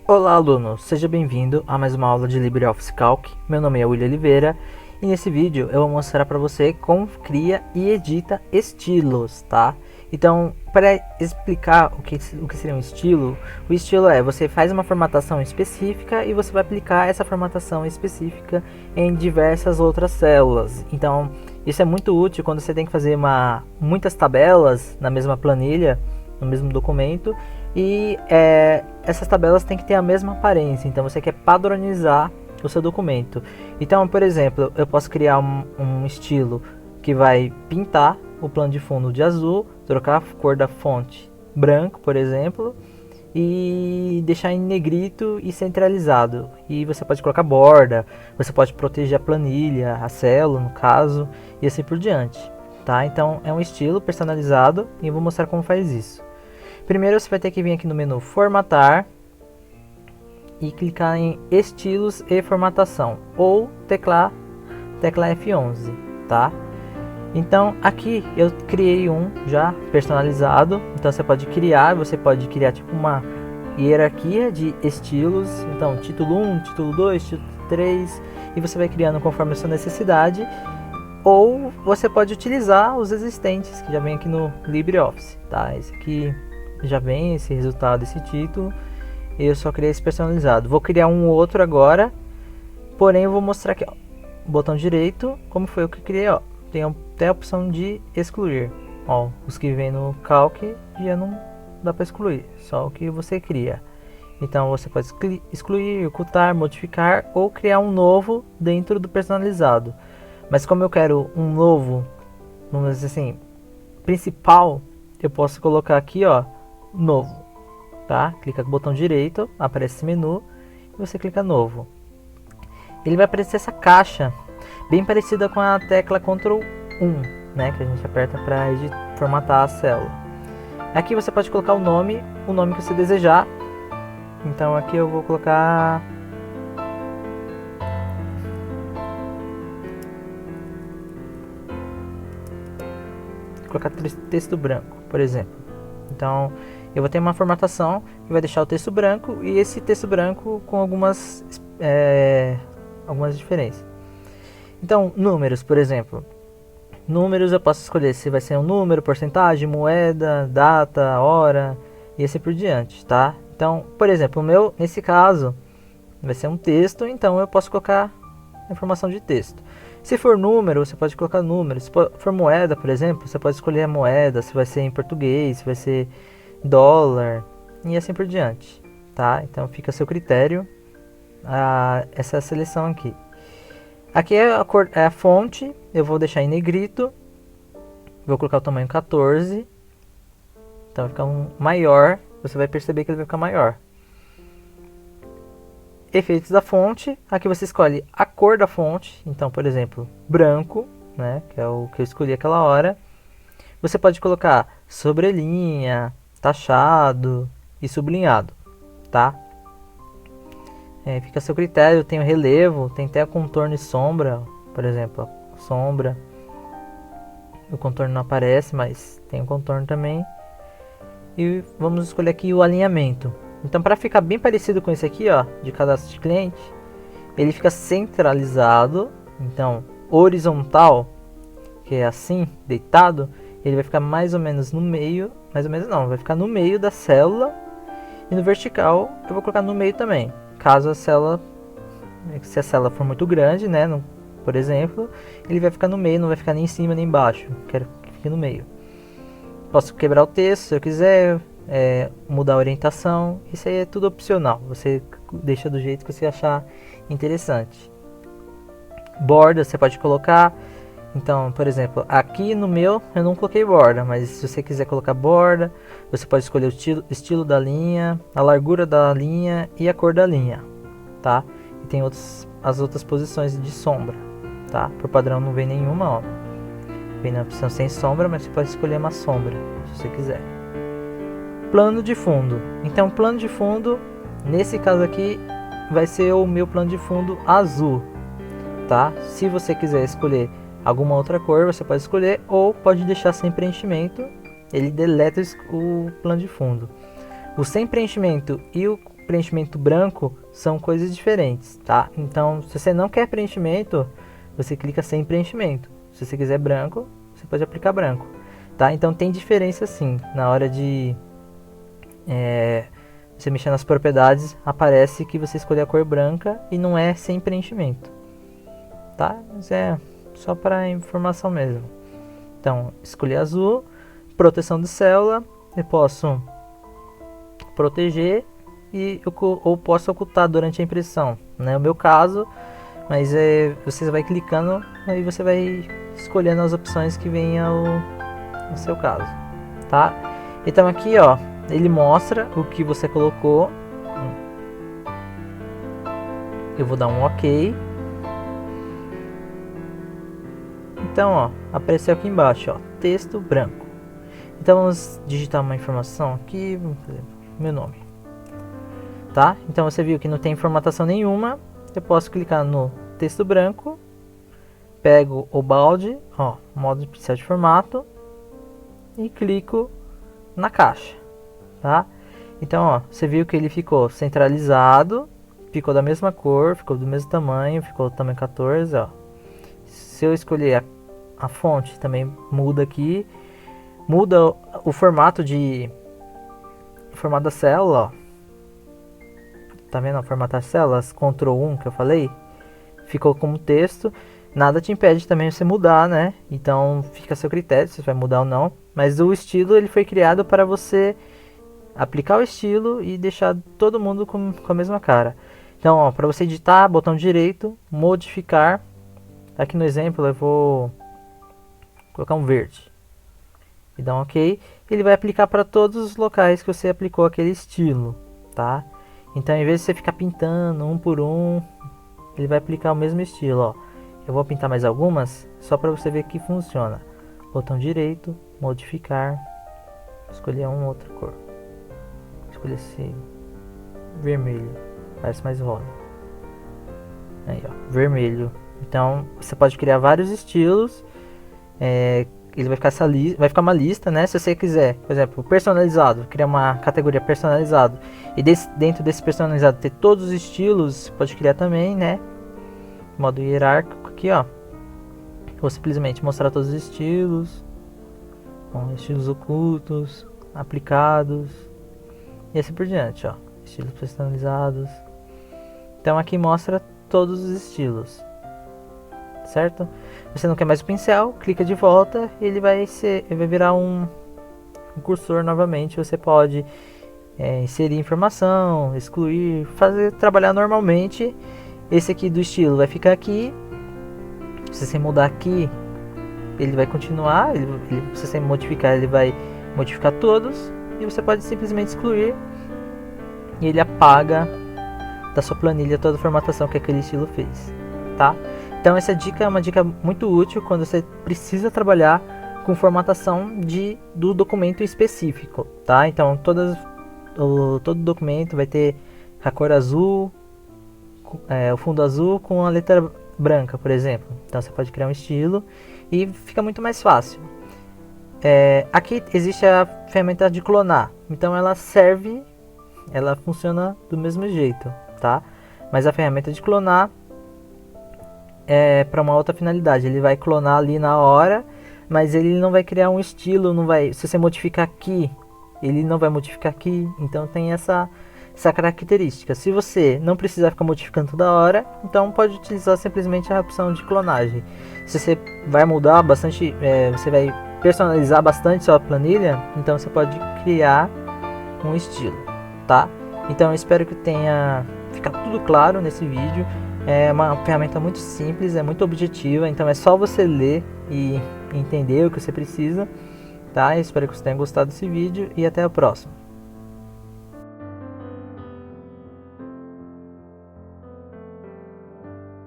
Olá, aluno! Seja bem-vindo a mais uma aula de LibreOffice Calc. Meu nome é William Oliveira e nesse vídeo eu vou mostrar para você como cria e edita estilos, tá? Então, para explicar o que seria um estilo, o estilo é você faz uma formatação específica e você vai aplicar essa formatação específica em diversas outras células. Então, isso é muito útil quando você tem que fazer muitas tabelas na mesma planilha, no mesmo documento, e essas tabelas têm que ter a mesma aparência. Então você quer padronizar o seu documento. Então, por exemplo, eu posso criar um estilo que vai pintar o plano de fundo de azul, trocar a cor da fonte branco, por exemplo, e deixar em negrito e centralizado. E você pode colocar borda, você pode proteger a planilha, a célula no caso, e assim por diante, tá? Então é um estilo personalizado e eu vou mostrar como faz isso. Primeiro você vai ter que vir aqui no menu formatar e clicar em estilos e formatação, ou tecla F11, tá? Então aqui eu criei um já personalizado. Então você pode criar tipo uma hierarquia de estilos. Então título 1, título 2, título 3, e você vai criando conforme a sua necessidade. Ou você pode utilizar os existentes que já vem aqui no LibreOffice, tá? Esse aqui já vem esse resultado, esse título. Eu só criei esse personalizado. Vou criar um outro agora, porém eu vou mostrar aqui, ó, botão direito, como foi o que eu criei, ó. Tem até a opção de excluir, ó, os que vem no Calc já não dá para excluir, só o que você cria. Então você pode excluir, ocultar, modificar ou criar um novo dentro do personalizado. Mas como eu quero um novo, vamos dizer assim, principal, eu posso colocar aqui, ó, novo, tá? Clica com o botão direito, aparece esse menu e você clica novo. Ele vai aparecer essa caixa bem parecida com a tecla Ctrl 1, né, que a gente aperta para formatar a célula. Aqui você pode colocar o nome que você desejar. Então aqui eu vou colocar texto branco, por exemplo. Então eu vou ter uma formatação que vai deixar o texto branco, e esse texto branco com algumas diferenças. Então números, por exemplo, números eu posso escolher se vai ser um número, porcentagem, moeda, data, hora e assim por diante, tá? Então, por exemplo, o meu, nesse caso, vai ser um texto, então eu posso colocar informação de texto. Se for número, você pode colocar número. Se for moeda, por exemplo, você pode escolher a moeda, se vai ser em português, se vai ser dólar e assim por diante, tá? Então fica a seu critério essa seleção aqui. Aqui é a fonte, eu vou deixar em negrito, vou colocar o tamanho 14, então vai ficar um maior, você vai perceber que ele vai ficar maior. Efeitos da fonte, aqui você escolhe a cor da fonte, então por exemplo, branco, né, que é o que eu escolhi aquela hora. Você pode colocar sobrelinha, taxado e sublinhado, tá? Fica a seu critério. Tem o relevo, tem até contorno e sombra, por exemplo, a sombra. O contorno não aparece, mas tem o contorno também. E vamos escolher aqui o alinhamento. Então, para ficar bem parecido com esse aqui, ó, de cadastro de cliente, ele fica centralizado. Então, horizontal, que é assim, deitado, ele vai ficar mais ou menos no meio, mais ou menos não, vai ficar no meio da célula. E no vertical, eu vou colocar no meio também. Caso se a célula for muito grande, né, por exemplo, ele vai ficar no meio, não vai ficar nem em cima nem embaixo. Quero que fique no meio. Posso quebrar o texto se eu quiser, mudar a orientação. Isso aí é tudo opcional. Você deixa do jeito que você achar interessante. Borda você pode colocar. Então, por exemplo, aqui no meu eu não coloquei borda, mas se você quiser colocar borda, você pode escolher o estilo da linha, a largura da linha e a cor da linha, tá? E tem as outras posições de sombra, tá? Por padrão não vem nenhuma, ó. Vem na opção sem sombra, mas você pode escolher uma sombra, se você quiser. Plano de fundo. Então, plano de fundo, nesse caso aqui, vai ser o meu plano de fundo azul, tá? Se você quiser escolher alguma outra cor, você pode escolher, ou pode deixar sem preenchimento, ele deleta o plano de fundo. O sem preenchimento e preenchimento branco são coisas diferentes, tá? Então, se você não quer preenchimento, você clica sem preenchimento. Se você quiser branco, você pode aplicar branco, tá? Então tem diferença sim. Na hora de você mexer nas propriedades, aparece que você escolheu a cor branca e não é sem preenchimento, tá? Mas é só para informação mesmo. Então, escolhi azul, proteção de célula, eu posso proteger ou posso ocultar durante a impressão, né? O meu caso, mas você vai clicando e você vai escolhendo as opções que vem no seu caso, tá? Então aqui, ó, ele mostra o que você colocou. Eu vou dar um OK. Então, ó, apareceu aqui embaixo, ó, texto branco. Então vamos digitar uma informação aqui, vamos fazer meu nome, tá? Então você viu que não tem formatação nenhuma. Eu posso clicar no texto branco, pego o balde, ó, modo de pincel de formato e clico na caixa, tá? Então, ó, você viu que ele ficou centralizado, ficou da mesma cor, ficou do mesmo tamanho, ficou do tamanho 14, ó. Se eu escolher a fonte, também muda aqui, muda o formato da célula, ó. Tá vendo? Formatar células, Ctrl 1 que eu falei, ficou como texto. Nada te impede também você mudar, né? Então fica a seu critério se você vai mudar ou não. Mas o estilo ele foi criado para você aplicar o estilo e deixar todo mundo com a mesma cara. Então, ó, para você editar, botão direito, modificar. Aqui no exemplo eu vou colocar um verde e dar um OK. Ele vai aplicar para todos os locais que você aplicou aquele estilo, tá? Então, em vez de você ficar pintando um por um, ele vai aplicar o mesmo estilo, ó. Eu vou pintar mais algumas, só para você ver que funciona. Botão direito, modificar, escolher uma outra cor. Escolher esse vermelho, parece mais rosa. Aí, ó, vermelho. Então, você pode criar vários estilos. Ele vai ficar uma lista, né? Se você quiser, por exemplo, personalizado, criar uma categoria personalizado e dentro desse personalizado ter todos os estilos, você pode criar também, né? Modo hierárquico aqui, ó. Ou simplesmente mostrar todos os estilos, com estilos ocultos, aplicados e assim por diante, ó. Estilos personalizados. Então aqui mostra todos os estilos, certo? Você não quer mais o pincel, clica de volta e ele vai virar um cursor novamente. Você pode inserir informação, excluir, trabalhar normalmente. Esse aqui do estilo vai ficar aqui. Se você mudar aqui, ele vai continuar. Se você modificar, ele vai modificar todos. E você pode simplesmente excluir e ele apaga da sua planilha toda a formatação que aquele estilo fez, tá? Então essa dica é uma dica muito útil quando você precisa trabalhar com formatação do documento específico, tá? Então todo documento vai ter a cor azul, o fundo azul com a letra branca, por exemplo. Então você pode criar um estilo e fica muito mais fácil. Aqui existe a ferramenta de clonar, então ela funciona do mesmo jeito, tá? Mas a ferramenta de clonar para uma outra finalidade. Ele vai clonar ali na hora, mas ele não vai criar um estilo, se você modificar aqui, ele não vai modificar aqui. Então tem essa característica. Se você não precisar ficar modificando toda hora, então pode utilizar simplesmente a opção de clonagem. Se você vai mudar bastante, você vai personalizar bastante sua planilha, então você pode criar um estilo, tá? Então eu espero que tenha ficado tudo claro nesse vídeo. É uma ferramenta muito simples, é muito objetiva, então é só você ler e entender o que você precisa, tá? Eu espero que você tenha gostado desse vídeo e até a próxima.